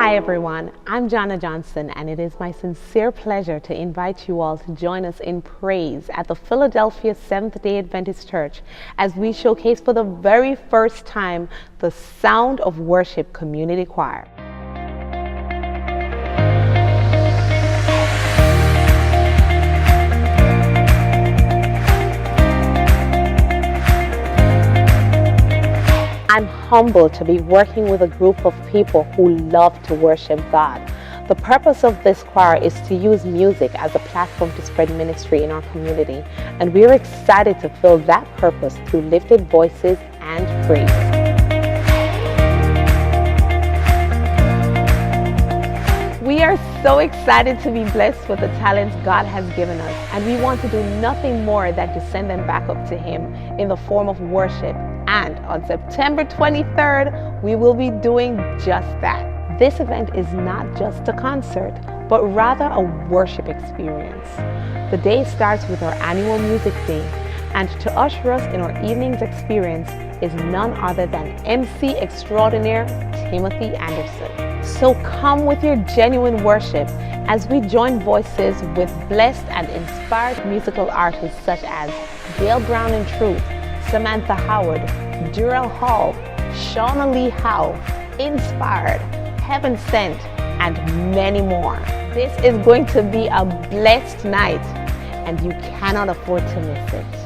Hi everyone, I'm Jana Johnson, and it is my sincere pleasure to invite you all to join us in praise at the Philadelphia Seventh-day Adventist Church as we showcase for the very first time the Sound of Worship Community Choir. I'm humbled to be working with a group of people who love to worship God. The purpose of this choir is to use music as a platform to spread ministry in our community, and we're excited to fill that purpose through lifted voices and praise. We are so excited to be blessed with the talents God has given us, and we want to do nothing more than to send them back up to Him in the form of worship. And on September 23rd, we will be doing just that. This event is not just a concert, but rather a worship experience. The day starts with our annual music day, and to usher us in our evening's experience is none other than MC extraordinaire Timothy Anderson. So come with your genuine worship as we join voices with blessed and inspired musical artists such as Dale Brown and Truth, Samantha Howard, Durrell Hall, Shauna Lee Howe, Inspired, Heaven Sent, and many more. This is going to be a blessed night, and you cannot afford to miss it.